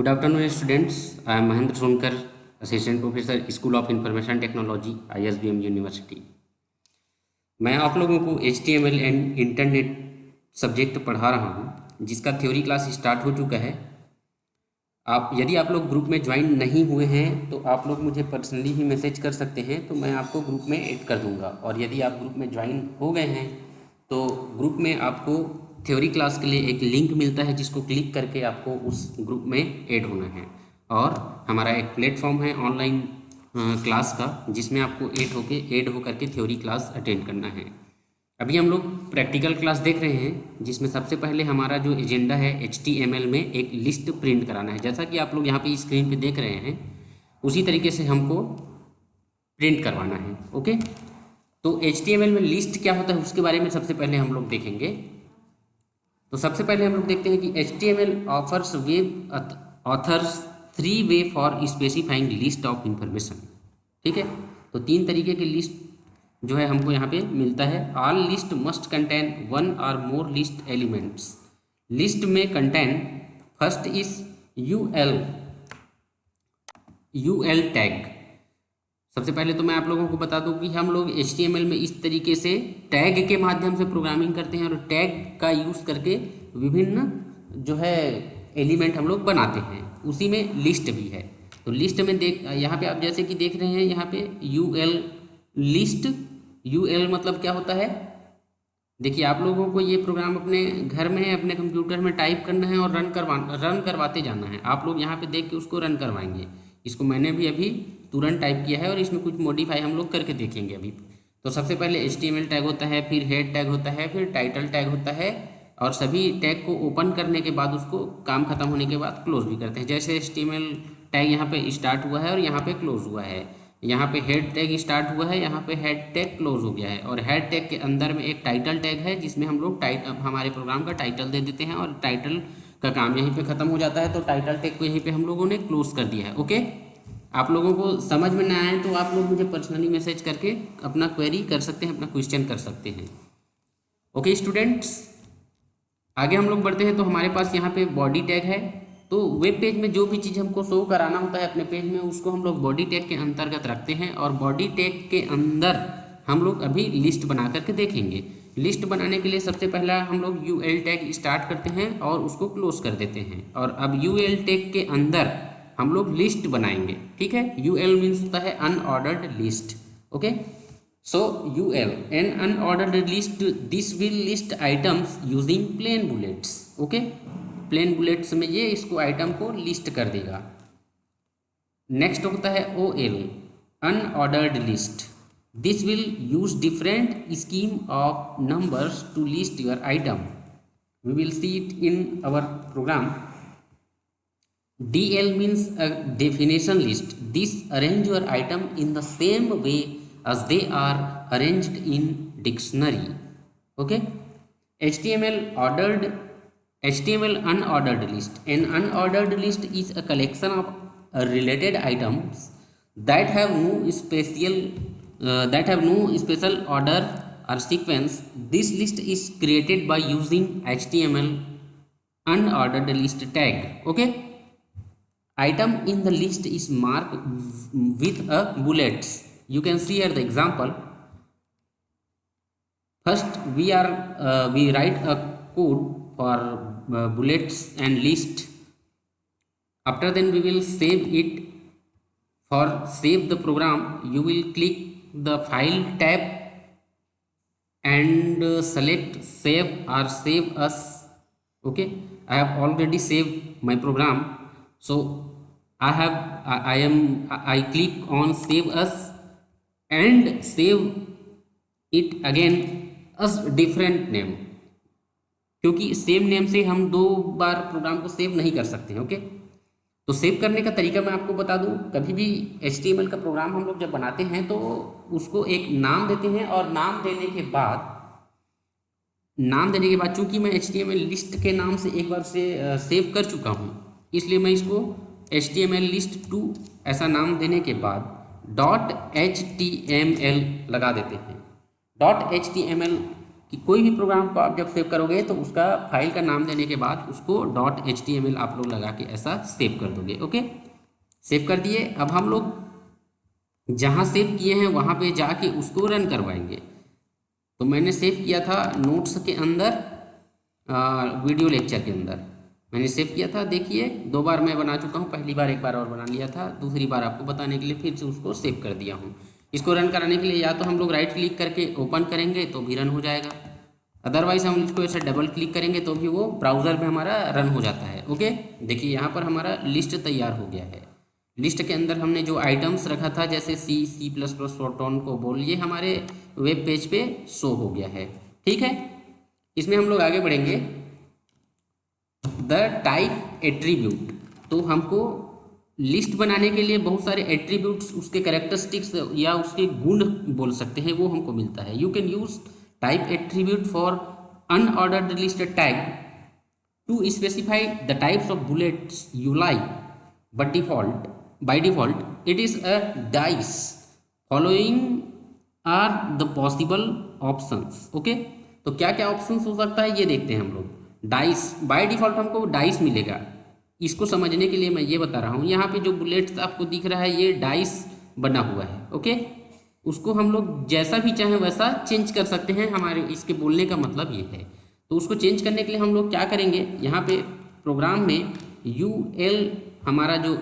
Good afternoon, students. I am Mahendra Sonkar, Assistant Professor, School of Information Technology, ISBM University. मैं आप लोगों को HTML and internet subject पढ़ा रहा हूँ, जिसका थ्योरी क्लास स्टार्ट हो चुका है। यदि आप लोग ग्रुप में ज्वाइन नहीं हुए हैं तो आप लोग मुझे पर्सनली ही मैसेज कर सकते हैं, तो मैं आपको ग्रुप में ऐड कर दूँगा। और यदि आप ग्रुप में ज्वाइन हो गए हैं तो ग्रुप में आपको थ्योरी क्लास के लिए एक लिंक मिलता है, जिसको क्लिक करके आपको उस ग्रुप में ऐड होना है। और हमारा एक प्लेटफॉर्म है ऑनलाइन क्लास का, जिसमें आपको ऐड होकर के थ्योरी क्लास अटेंड करना है। अभी हम लोग प्रैक्टिकल क्लास देख रहे हैं, जिसमें सबसे पहले हमारा जो एजेंडा है HTML में एक लिस्ट प्रिंट कराना है। जैसा कि आप लोग यहाँ पे स्क्रीन पे देख रहे हैं, उसी तरीके से हमको प्रिंट करवाना है। ओके, तो HTML में लिस्ट क्या होता है उसके बारे में सबसे पहले हम लोग देखेंगे। तो सबसे पहले हम लोग देखते हैं कि HTML offers web authors 3 way for specifying list of information. ठीक है, तो 3 तरीके की लिस्ट जो है हमको यहाँ पे मिलता है। ऑल लिस्ट मस्ट कंटेन 1 और मोर लिस्ट एलिमेंट्स। लिस्ट में contain first is UL tag. सबसे पहले तो मैं आप लोगों को बता दूं कि हम लोग HTML में इस तरीके से टैग के माध्यम से प्रोग्रामिंग करते हैं, और टैग का यूज़ करके विभिन्न जो है एलिमेंट हम लोग बनाते हैं। उसी में लिस्ट भी है। तो लिस्ट में यहाँ पे आप जैसे कि देख रहे हैं, यहाँ पे यूएल लिस्ट। यूएल मतलब क्या होता है? देखिए, आप लोगों को ये प्रोग्राम अपने घर में अपने कंप्यूटर में टाइप करना है और रन करवाते जाना है। आप लोग यहाँ पे देख के उसको रन करवाएंगे। इसको मैंने भी अभी तुरंत टाइप किया है, और इसमें कुछ मॉडिफाई हम लोग करके देखेंगे अभी। तो सबसे पहले HTML टैग होता है, फिर हेड टैग होता है, फिर टाइटल टैग होता है, और सभी टैग को ओपन करने के बाद उसको काम खत्म होने के बाद क्लोज भी करते हैं। जैसे HTML टैग यहाँ पे स्टार्ट हुआ है और यहाँ पे क्लोज हुआ है। यहाँ पे हेड टैग स्टार्ट हुआ है, यहाँ पे हेड टैग क्लोज हो गया है। और हेड टैग के अंदर में एक टाइटल टैग है, जिसमें हम लोग हमारे प्रोग्राम का टाइटल दे देते हैं, और टाइटल का काम यहीं पे ख़त्म हो जाता है। तो टाइटल टैग को यहीं पे हम लोगों ने क्लोज कर दिया है। ओके, आप लोगों को समझ में ना आए तो आप लोग मुझे पर्सनली मैसेज करके अपना क्वेरी कर सकते हैं, अपना क्वेश्चन कर सकते हैं। ओके स्टूडेंट्स, आगे हम लोग बढ़ते हैं। तो हमारे पास यहाँ पे बॉडी टैग है। तो वेब पेज में जो भी चीज़ हमको शो कराना होता है अपने पेज में, उसको हम लोग बॉडी टैग के अंतर्गत रखते हैं। और बॉडी टैग के अंदर हम लोग अभी लिस्ट बना करके देखेंगे। लिस्ट बनाने के लिए सबसे पहला हम लोग यूएल टैग स्टार्ट करते हैं और उसको क्लोज कर देते हैं। और अब यूएल टैग के अंदर हम लोग लिस्ट बनाएंगे। ठीक है, यूएल मीन्स होता है unordered list. Okay, so UL, an unordered list, this will list items using plain bullets. Okay, plain bullets में ये इसको आइटम को लिस्ट कर देगा। नेक्स्ट होता है OL, unordered list. This will use different scheme of numbers to list your item. We will see it in our program. DL means a definition list. This arrange your item in the same way as they are arranged in dictionary. Okay, HTML unordered list. An unordered list is a collection of related items that have no special order or sequence. This list is created by using HTML unordered list tag. Okay, item in the list is marked with a bullets. You can see here the example. First we write a code for bullets and list. After then we will save it. For save the program, you will click the file tab and select save or save as. Okay, I have already saved my program, so I click on save as and save it again as different name, क्योंकि same name से हम 2 बार programme को save नहीं कर सकते हैं। Okay, तो save करने का तरीका मैं आपको बता दूं। कभी भी HTML का प्रोग्राम हम लोग जब बनाते हैं तो उसको एक नाम देते हैं, और नाम देने के बाद चूंकि मैं HTML लिस्ट के नाम से एक बार से सेव कर चुका हूं, इसलिए मैं इसको HTML लिस्ट 2 ऐसा नाम देने के बाद .html लगा देते हैं। .html कि कोई भी प्रोग्राम को आप जब सेव करोगे तो उसका फाइल का नाम देने के बाद उसको .html आप लोग लगा के ऐसा सेव कर दोगे। ओके, सेव कर दिए। अब हम लोग जहाँ सेव किए हैं वहाँ पे जाके उसको रन करवाएंगे। तो मैंने सेव किया था नोट्स के अंदर, वीडियो लेक्चर के अंदर मैंने सेव किया था। देखिए 2 बार मैं बना चुका हूँ, पहली बार एक बार और बना लिया था, दूसरी बार आपको बताने के लिए फिर से उसको सेव कर दिया हूँ। इसको रन कराने के लिए या तो हम लोग राइट क्लिक करके ओपन करेंगे तो भी रन हो जाएगा, अदरवाइज हम इसको ऐसे डबल क्लिक करेंगे तो भी वो ब्राउज़र में हमारा रन हो जाता है। ओके, देखिए यहाँ पर हमारा लिस्ट तैयार हो गया है। लिस्ट के अंदर हमने जो आइटम्स रखा था जैसे C++ फोरट्रॉन को बोल, ये हमारे वेब पेज पे शो हो गया है। ठीक है, इसमें हम लोग आगे बढ़ेंगे। द टाइप एट्रीब्यूट, तो हमको लिस्ट बनाने के लिए बहुत सारे एट्रीब्यूट्स, उसके कैरेक्टरिस्टिक्स या उसके गुण बोल सकते हैं, वो हमको मिलता है। You can use type attribute for unordered list tag to specify the types of bullets you like, but by default it is a dice, following are the possible options। Okay, तो क्या क्या ऑप्शंस हो सकता है ये देखते हैं हम लोग। डाइस, बाय डिफॉल्ट हमको डाइस मिलेगा। इसको समझने के लिए मैं ये बता रहा हूँ, यहाँ पे जो बुलेट्स आपको दिख रहा है ये डाइस बना हुआ है। ओके, उसको हम लोग जैसा भी चाहें वैसा चेंज कर सकते हैं, हमारे इसके बोलने का मतलब ये है। तो उसको चेंज करने के लिए हम लोग क्या करेंगे, यहाँ पे प्रोग्राम में UL हमारा जो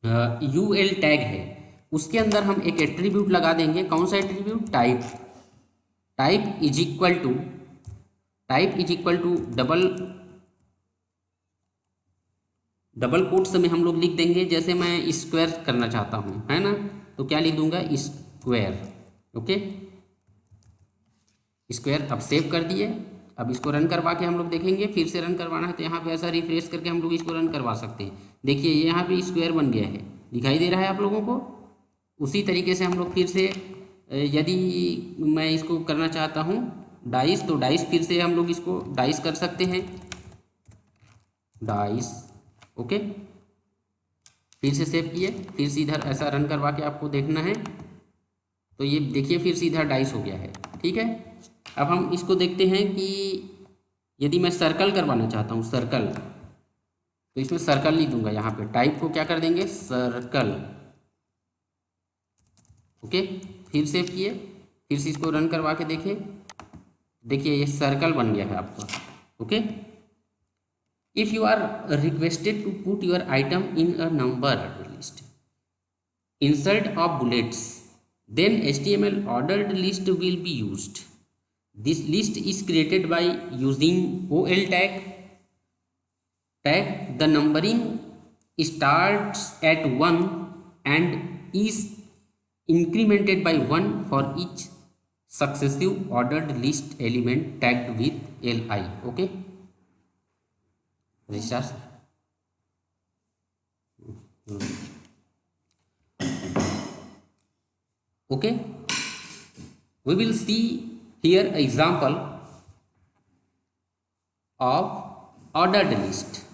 UL टैग है उसके अंदर हम एक एट्रीब्यूट लगा देंगे। कौन सा attribute, type. Type is equal to double quotes में हम लोग लिख देंगे, जैसे मैं स्क्वायर करना चाहता हूँ, है ना, तो क्या लिख दूंगा, स्क्वायर। Okay, square. अब सेव कर दिए। अब इसको रन करवा के हम लोग देखेंगे, फिर से रन करवाना है तो यहाँ पे ऐसा रिफ्रेश करके हम लोग इसको रन करवा सकते हैं। देखिए यहाँ पे स्क्वायर बन गया है, दिखाई दे रहा है आप लोगों को। उसी तरीके से हम लोग फिर से यदि मैं इसको करना चाहता हूँ डाइस, तो डाइस फिर से हम लोग इसको डाइस कर सकते हैं, डाइस। ओके, फिर से सेव किए, फिर से इधर ऐसा रन करवा के आपको देखना है, तो ये देखिए फिर से इधर डाइस हो गया है। ठीक है, अब हम इसको देखते हैं कि यदि मैं सर्कल करवाना चाहता हूँ, सर्कल, तो इसमें सर्कल लिख दूंगा। यहाँ पे टाइप को क्या कर देंगे, सर्कल। ओके, फिर सेव किए, फिर से इसको रन करवा के देखें, देखिए ये सर्कल बन गया है आपका। Okay, if you are requested to put your item in a number list insert of bullets, then HTML ordered list will be used. This list is created by using OL tag. The numbering starts at 1 and is incremented by 1 for each successive ordered list element tagged with LI. Okay, restart. Okay, we will see here example of ordered list.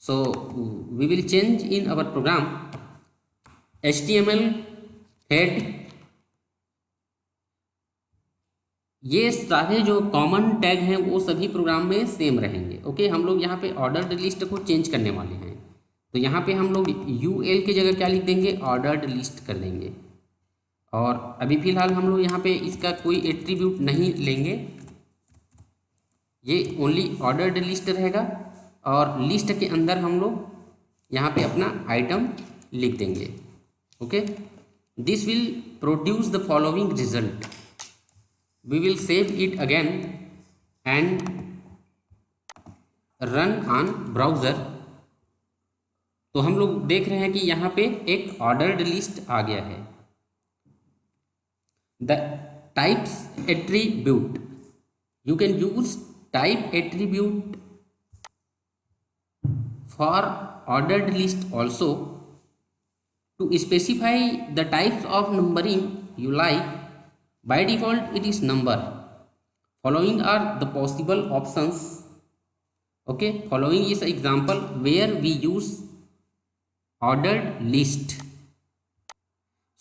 So we will change in our program HTML head, ये सारे जो common tag हैं वो सभी programme में same रहेंगे। Okay, हम लोग यहाँ पे ऑर्डर्ड लिस्ट को चेंज करने वाले हैं, तो यहाँ पे हम लोग UL की जगह क्या लिख देंगे, ऑर्डर्ड लिस्ट कर देंगे। और अभी फ़िलहाल हम लोग यहाँ पे इसका कोई एट्रीब्यूट नहीं लेंगे, ये ओनली ऑर्डर्ड लिस्ट रहेगा। और लिस्ट के अंदर हम लोग यहाँ पे अपना आइटम लिख देंगे। Okay, this will produce the following result, we will save it again and run on browser. तो हम लोग देख रहे हैं कि यहाँ पे एक ऑर्डर्ड लिस्ट आ गया है। The types attribute, you can use type attribute for ordered list also to specify the types of numbering you like. By default it is number, following are the possible options. Okay, following is an example where we use ordered list.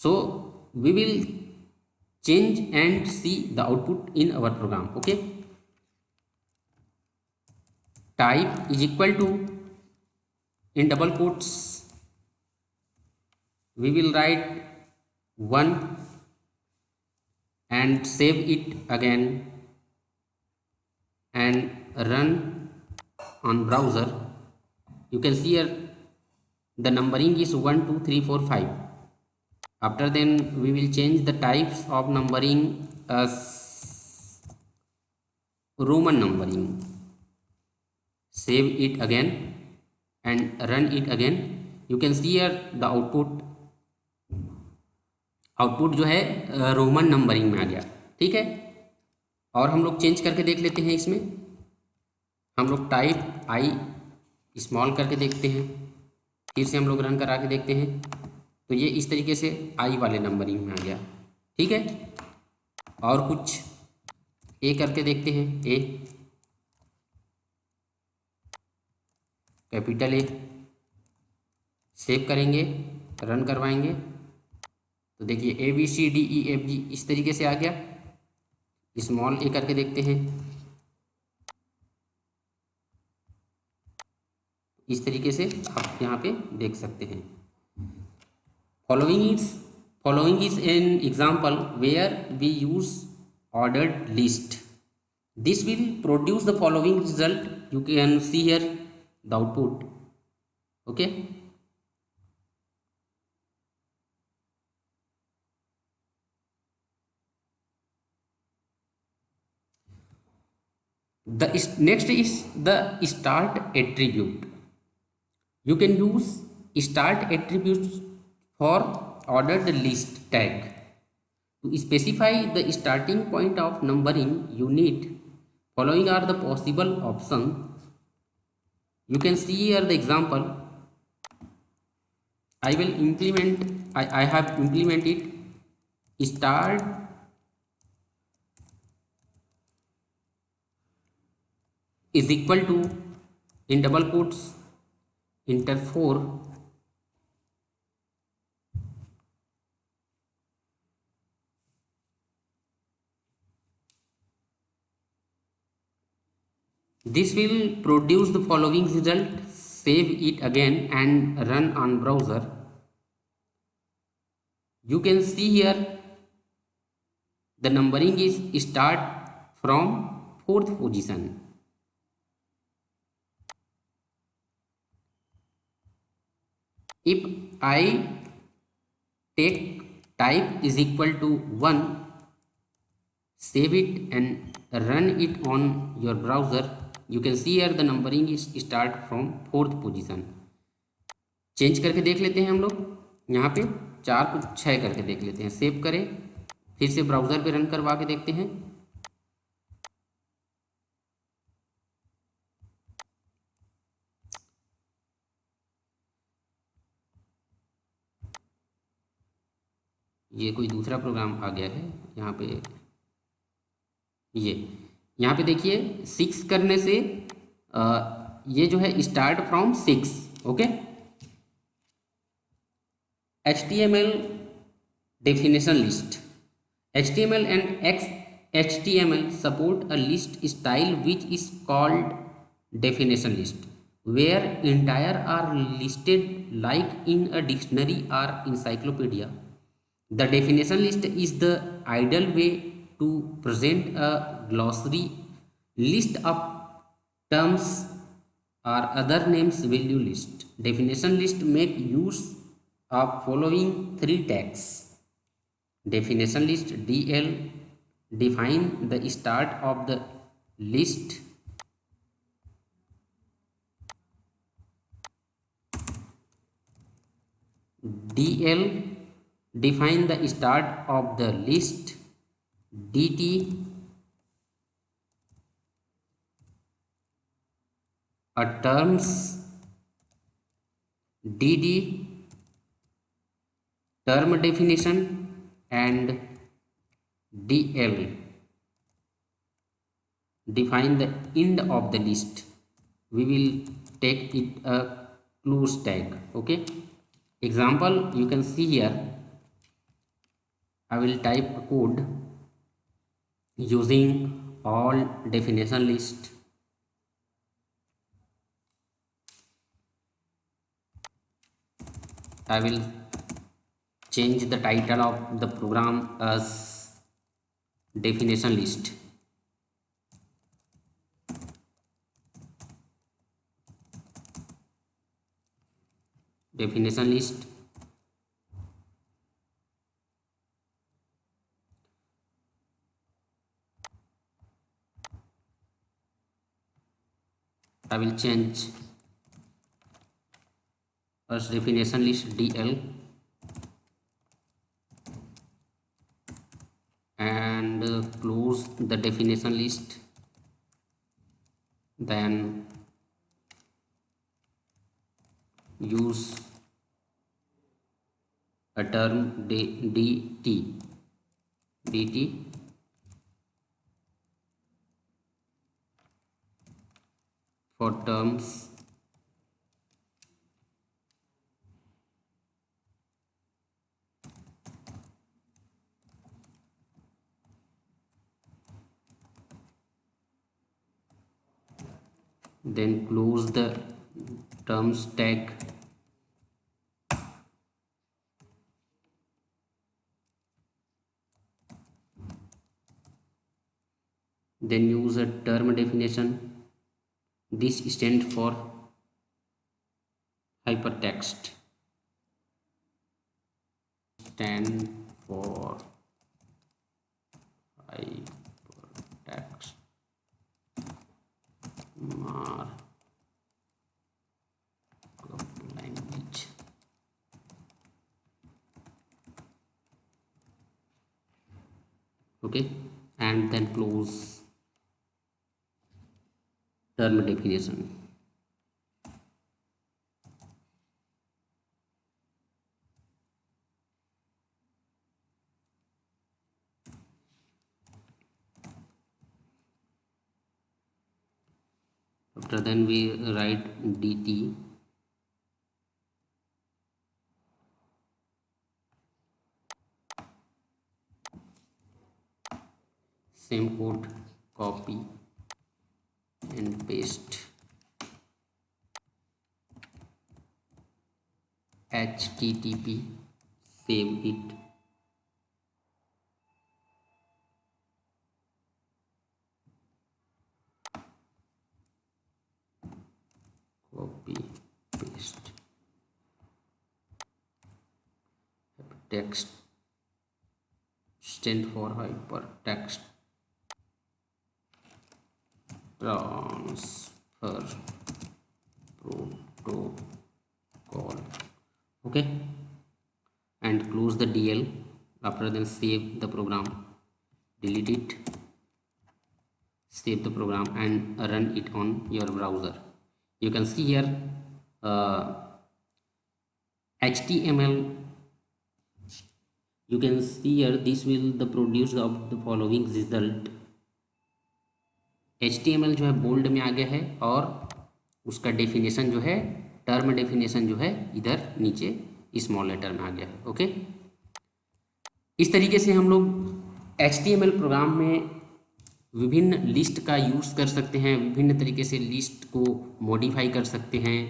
So we will change and see the output in our program. Okay, type is equal to, in double quotes we will write 1 and save it again and run on browser. You can see here the numbering is 1 2 3 4 5. After then we will change the types of numbering as Roman numbering. Save it again and run it again. You can see here the output जो है Roman numbering में आ गया। ठीक है, और हम लोग change करके देख लेते हैं। इसमें हम लोग टाइप आई स्मॉल करके देखते हैं, फिर से हम लोग रन करा के देखते हैं, तो ये इस तरीके से आई वाले नंबरिंग में आ गया। ठीक है, और कुछ ए करके देखते हैं। ए कैपिटल ए, सेव करेंगे, रन करवाएंगे, तो देखिए A B C D E F G इस तरीके से आ गया। स्मॉल ए करके देखते हैं, इस तरीके से आप यहाँ पे देख सकते हैं। Following is an example where we use ordered list. This will produce the following result. You can see here the output. Okay, next is the start attribute. You can use start attributes for ordered list tag to specify the starting point of numbering unit. Following are the possible options. You can see here the example. I have implemented start is equal to, in double quotes, enter 4, this will produce the following result. Save it again and run on browser. You can see here the numbering is start from 4th position. If I take type is equal to 1, save it and run it on your browser, you can see here the numbering is start from 4th position. Change करके देख लेते हैं हम लोग, यहाँ पे 4 को 6 करके देख लेते हैं। सेव करें, फिर से ब्राउज़र पे रन करवा के देखते हैं। ये कोई दूसरा प्रोग्राम आ गया है यहाँ पे। ये यहाँ पे देखिए 6 करने से ये जो है start from 6। Okay, HTML definition list. HTML and XHTML support a list style which is called definition list, where entire are listed like in a dictionary or encyclopedia. The definition list is the ideal way to present a glossary list of terms or other names value list. Definition list make use of following 3 tags. Definition list DL define the start of the list. DL define the start of the list. DT a terms. DD term definition, and DL define the end of the list. We will take it a close tag. Okay, example you can see here. I will type a code using all definition list. I will change the title of the program as definition list. Definition list. I will change as definition list DL, and close the definition list. Then use a term dt for terms then close the terms tag, then use a term definition. This stands for hypertext, stand for hypertext markup language. Okay, and then close term definition. After then we write dt same code, copy and paste, http, save it, copy paste, text stand for hypertext transfer protocol. Okay, and close the DL. After then save the program, delete it, save the program and run it on your browser. You can see here HTML. You can see here this will the produce of the following result. HTML जो है bold में आ गया है और उसका definition जो है term definition जो है इधर नीचे स्मॉल लेटर में आ गया है। ओके, इस तरीके से हम लोग HTML प्रोग्राम में विभिन्न लिस्ट का यूज़ कर सकते हैं, विभिन्न तरीके से लिस्ट को मॉडिफाई कर सकते हैं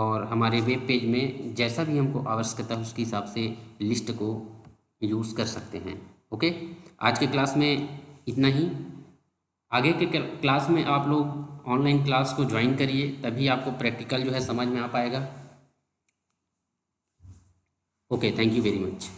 और हमारे वेब पेज में जैसा भी हमको आवश्यकता है उसके हिसाब से लिस्ट को यूज़ कर सकते हैं। ओके, आज के क्लास में इतना ही। आगे के क्लास में आप लोग ऑनलाइन क्लास को ज्वाइन करिए, तभी आपको प्रैक्टिकल जो है समझ में आ पाएगा। Okay, thank you very much.